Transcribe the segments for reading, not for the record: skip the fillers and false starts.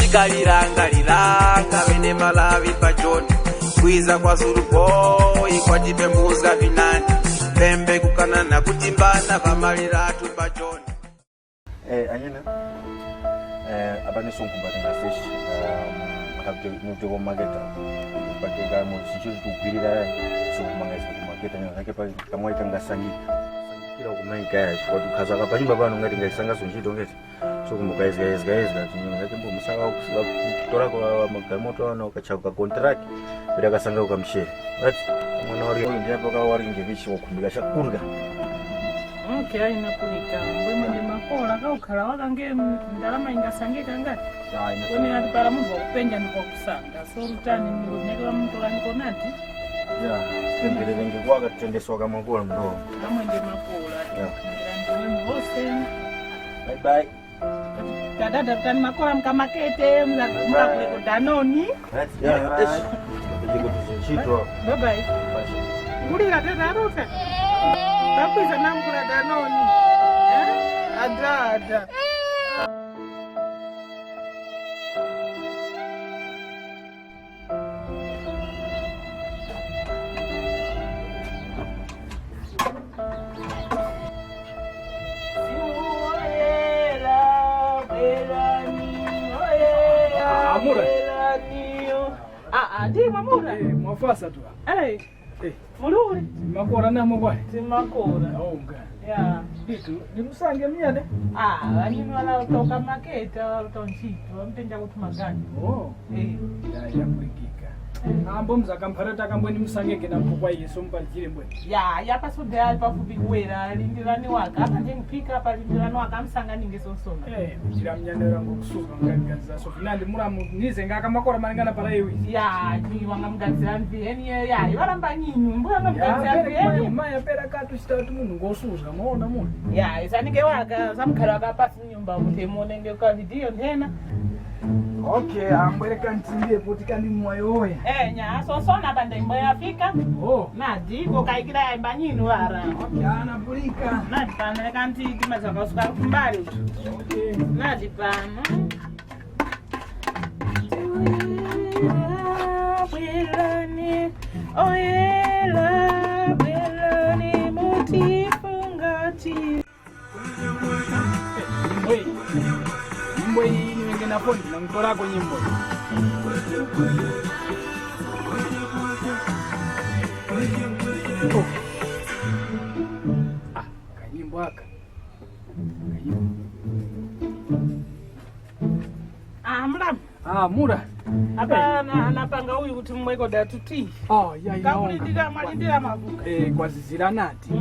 Liranga vene malavi pachoni Kwiza kwa Zulu boy kwa jipembuza vinani Pembe kukanana kutimbana vamaliratu pachoni Anyina abane sonkumbati na fish akabje mutego mageta bakega mu chicho tukirira so mangesa ku mageta nyaka pa kamwe tangasangi kira ku main cash kwa tukaza kapanyumba bano ngati ngasanga sonjito ngeti so ku guys ngati ngati mbo musanga kutora kwa magamoto na ukachaka contract bila kasanga ukamshe right mwana wari ndio hapo kwa wari ngevishi okumbika shakurga okay inakunika mbwe ndi makola kaukhala wakange ndalama ingasangika ngati kone ati para munhu wakupenya ndipo kusanga so rutani ndineka mutolani konati tembelele ngikwa katendeswa kama kola ndo kamwe ndi makola ndani vose bye bye dada tani makola mkamakete mzakule kudanoni bye bye kulira tata aruta Bakuza namkula danoni. Ada. Amura. Di mamura. Mwafasa tu. Muluri. Makora na mobile. Simakora. Onga. Ya. Itu nimusange miyane. Vanini vanatoka maketa tonchito mtenja kuti magani. Oh. Ya kuikika. Ambo mzakamparata kambweni musangeke na mpokwa yeso mpachire mbwe. Ya pasodea pafupi kuwera lindirani waka apa ndengipika apa lindirani waka msangani ngesosona. Mjira mnyanera ngokusuka ngangaza so finandi muramu nize ngaka makora manengana para yewi. Ya ni wanga mgazira mveni ya ivaramba nyinyu mbona mgazira mveni maya pera katu chitatu munhu ngosuza muona munhu. Ya isanike waka samkhala wakapasi nyumba mutemone ngeka video ndena. Okay, ambweleka ntinde poti kandi mwayoya. Nya sosona bande mboya fika. Oh, nadi ko kaikira yamba nyinu wara. Okay, anapulika. Nadi pana kanti timaza kusuka kumbali. Okay. Nadi pana. Wilani, oyela, wilani mutifungati. Mbwe niwenge na phone na mtora kwa nyimbo. Kanyimbo aka. Mura. Apa anapanga huyu kuti mweko datuti. Ya Kakulindira malindira mavuka. Kwa zizira nati.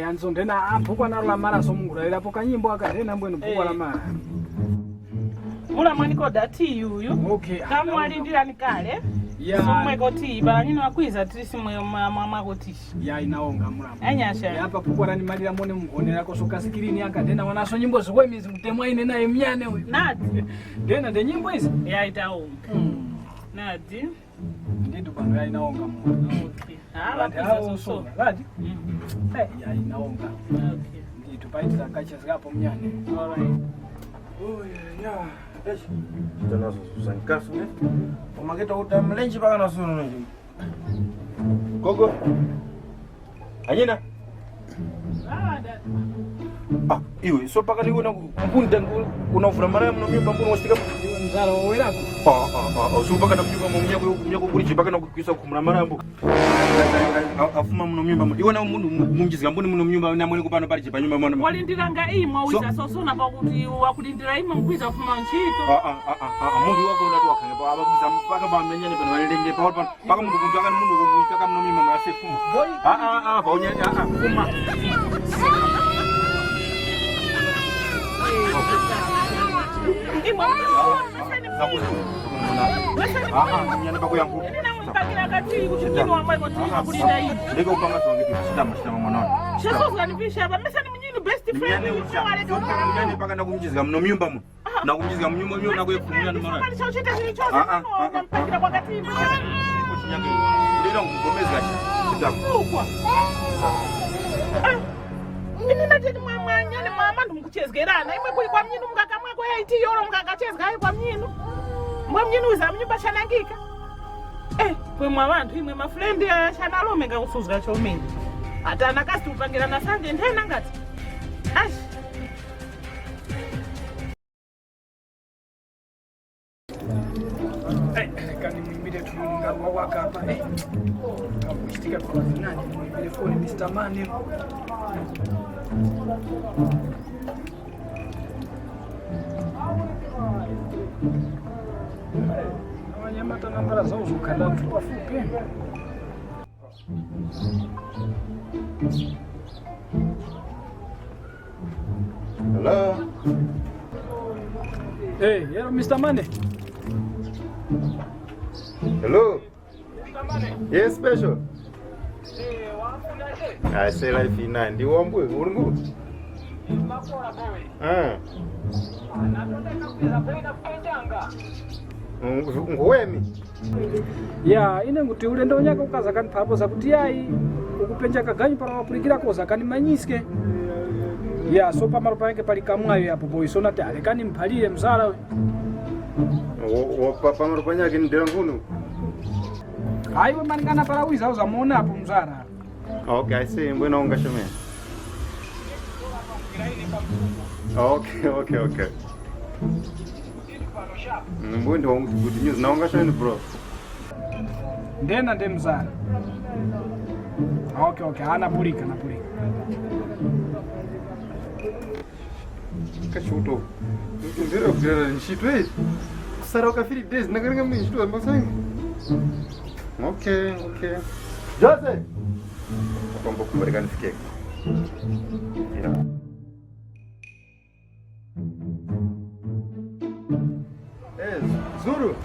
Anzondena apukwa na la mara somungura po kanyimbo aka tena mbwenu pukwa la mara. Mula mwaniko dati yuyu. Okay. Kama alindira nikale. Ya. Mweko ti balanyino akwiza trisi mwa kotishi. Ya inaonga mulamu. Anyasha. Hapa pukwa rani malira mone mungonera ko soka skirini aka tena wanaso nyimbo zikwe mizi mutemwa ine naye mnyane we. Nadi. Tena de nyimbo hizi ya itaonga. Nadi. Ndidu bano ya inaonga mwana. Okay. Bakwiza so. Nadi. Ya inaonga. Okay. Ndidu paita kacha zikapo mnyane. Alright. Ya. Tena sankasu ne. Omageta utamlenji paka na sunu nje. Gogo. Anyina. Iwe so paka ni unakunda unavura mara mno mimba mbona wasika nzalo werako. So paka na mjumba mnyako kuri chipaka na kukwisa kumura marambo. Afuma mno mimba. Iwe na mundu mungizi mboni mno mimba na mwene kupano pali chipa nyumba mwana. Walindiranga imwe wiza sosona pakuti wakulindira imwe mkwiza kufuma nchito. Mundu wako ndatu wakanga pa abakuza mpaka pa mnyane pano walende pa paka mundu kunjaka mundu kumuyitaka mno mimba yasefuma. Baunya fuma. Mnyane pako yangu. Mpakila kati kuchukini wa mweko tika kulinda hii. Lega upanga tuwangitu shitama mwanani. Sheso zanipisha hapa. Mesa ni mnyini best friend. Mnyane paka na kumjiziga mno myumba mu. Na kumjiziga mnyumba myo na kwe kumuna ni mwana. Mwana chauchita zilichoza. Mpakila kwa kati hii. Kuchinyake. Ndira ngumezi gacha. Shitama. Ukwa. Mimi natete mwanyane mama ndumukuchezgerana. Imwe kuli kwa mnyinu mkaka mweko 80 euro mkaka chezga kwa mnyinu. mnyunuza mnyumba chanangika pwe mwa vantu imwe mafrendi chanalome ngakusuzga chomene ata nakasi upangira na sanje ndena ngati ashi kani mwimbile tulungarwa wakapa kamuchitika kwa zinani mwimbile foni Mr. Mane wanyamata nambara zao zukanda tupa fupi Hello. Hey, hello Mr. Mane. Hello. Yes, special. I say life in 9. You want to go? Ngwemi. Ya, ine nguti ulendo nyaka ukaza kani papo za kuti yai ukupenja kaganyu para wapurikira koza kani manyiske. Ya, so pamaro pange pali kamwayo yapo boy so nati alekani mphalire mzala. Pamaro panyake ndera ngunu. Aiwe maningana para wiza uzamuona hapo mzala. Okay, I see. Mbona ungashome? Okay. Mbona good news na ungashome bro. Ndena nde mzala. Okay, anapulika. Kashuto. Ndero kugera nshitwe. Kusara kafiri days nagaringa mishitwe mbasangi. Okay. Jose. Kombo kubarikani fike. Yeah. Zuru.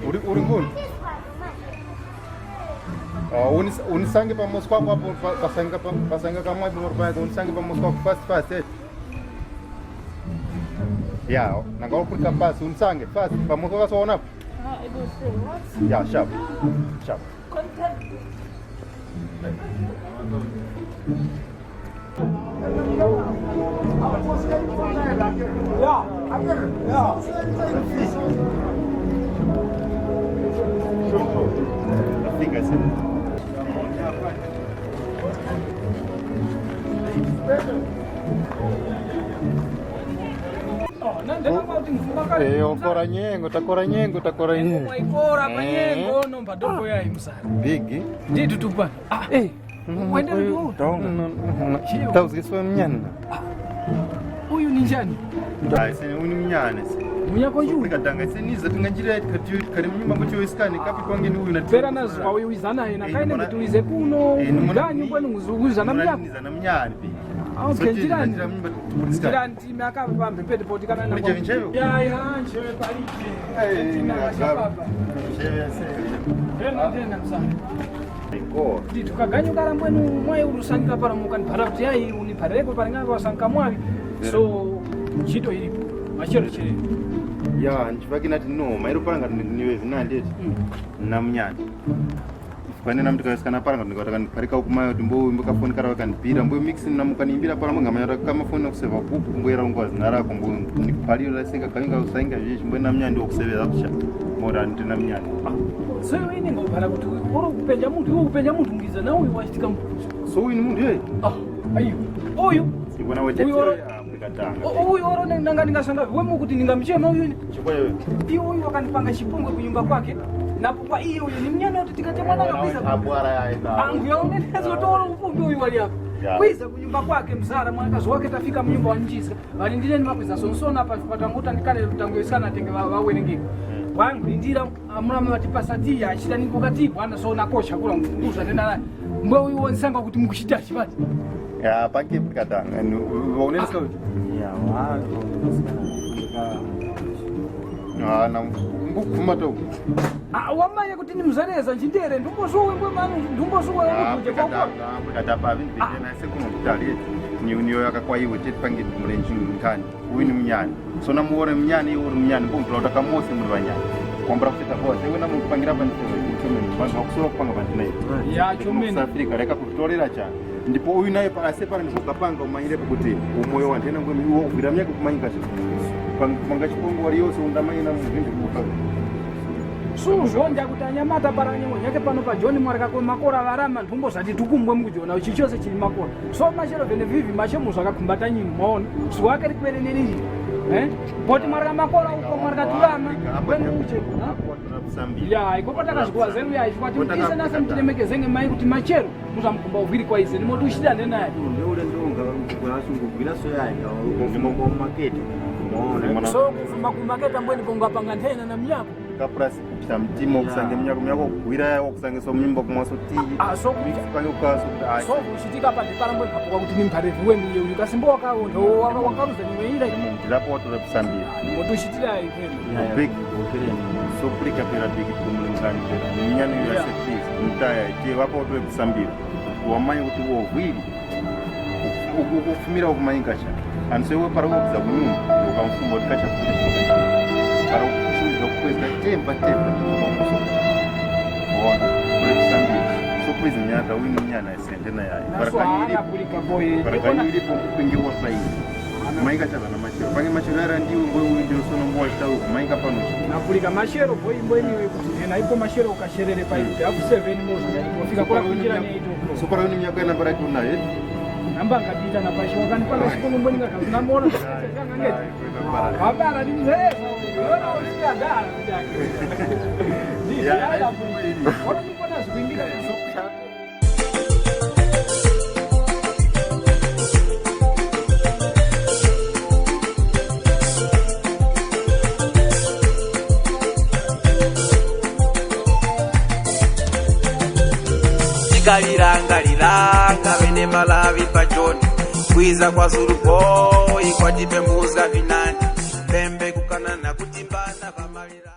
Uri nguni? Unisange pa Moscow hapo pasanga kama hapo morpa unisange pa Moscow fast yeah na ngao kulika pass unisange fast pa Moscow kaso hapo yeah sharp I think I said okora nyengo takora nyengo. Mwaikora panyengo nomba dogo ya imsara. Big. Nditu tupa. Wende ndio. Tauziswa mnyana. Huyu ni njani? Sini uni mnyana. Munyako yu. Nikatanga siniza tunganjira kari mnyumba mcho iskani kapi kwange ni huyu na pera nazo kwa wewe izana ina kaine mtuize kuno. Ndanyu kwenu nguzuguza na mnyako. Na mnyana bi. Okay, jirani time akapa mpepete poti kana na. Ya nchewe palike. Tena msana. Tukaganya kala mwenu mwaye urusanga para mukani para kuti yai unipareko parengana wasanka mwavi so chito ilipo machero chiri ya nchivaki nati no mairo panga niwe vinandeti na mnyani pane namtu kaskana panga ndikataka parika ukumayo timbo mboka phone kara wakanipira mbo mix na mukanimbira para manga mayara kama phone kuseva kuku mboera ngwazi nara kumbo nikupalio la singa kainga usainga zvishi mbo na mnyani okusevera kusha mora ntina mnyani so ini ngopara kuti uri kupenja muntu ngiza na uyu wachitika mpuzo so uyu ni muntu hey ayo uyu ibona wetete mukatanga uyu oro nanga ningasanga wemu kuti ningamchema uyu chikwewe uyu wakanipanga chipungwe kunyumba kwake napo kwa hiyo uyu ni mnyana wote tikachemana kabisa abwara yaenda angu yaonekeza toro ufumbi uyu wali hapo kwiza kunyumba kwake mzara mwanakazi wake tafika mnyumba wa njisa walindile ni makweza sonsona hapa patanguta nikale tutangoe sana tenge wawerengeka wangu ndira amuna matipasati ya chita niko katibu ana so nakosha kula mfunguza tena mbwe uyu wonsanga kuti mukuchita chibati ya panki katanga unaonesa ya watu na ngukuma to wamanya kuti ni mzareza njindere ndumbozuwe mbwe manu ndumbozuwe kuje kwa katapa vini na sekuno kutali niyo yakakwa iwe tepangire mulenji nkani uyu ni mnyani so namuore mnyani uri mnyani mbo mplota kamose muri vanyani kwambra kuita kwa sewe na mupangira pa nchomeni vanhu vakusura kupanga vantinai ya chomeni Afrika reka kutorera cha ndipo uyu naye pa asepa ndikapanga umanyire kuti umoyo wa ndena ngwemi uwo kubira myaka kumanyika zvino panga chipungu waliyonse undamanyina muzvinji kukaga suzvonja kuti anyamata paranyemo yake pano pajoni mwarika kwemakora varama nthumbo zati tukumbwe mukujona ichi chose chili makora so machero vene vivi machemo zvakakumbata nyinyi maona zviwake rikupere neriri poti mwarika makora uko mwarika tulama kwenuche ya ikopatakazvikuwa zenu ya ichikwati ise nase mutilemekezenge mai kuti machero muzamukumba uviri kwa ize nimoti ushidane naye neule ndonga asungugwira soyanga kuvuma kumakete so kuvuma kumakete mbweni kongapanga nthena na mnyako kaprasi kupita mtima okusange mnyako myako kugwira yawo okusange mimba kumwaso tiyi so kuchitika pande palambweni kapoka kuti nimpharevi wenu uye uyu kasimboka wakaruza niweira ndilapo watore kusambira moti ushitira ikwenu big sokulika pera big kumulingani pera mnyano ya sepisi mtaya je wapo watore kusambira wamanya kuti wovwiri ukufumira ukumanyikacha ansewe para kuza kunyumba ukamfumba tikacha kuisha para kuchuza kukweza tempa ona kusambi so please nyata wini nyana esendena yayi para kaniri kupingi wasayi maika chaza na machero pange machero era ndiwe ngoyo ndio sono ngwa tawu maika pano napulika machero boy mbweni kuti ena ipo machero ukasherere pa ipo afu 7 mozo wafika kwa kunjira ni ito so para wini nyaka na bara kuna namba ngapita na pashi wakani pala sikungu mbweni ngaka namona nganga ngeti habara ni mzee ona usikia dara ya ona nipona zikuingia Liranga vene malavi pajoni kwiza kwa Zuluboy kwa jipembuza vinani pembe kukanana kutimbana vamalira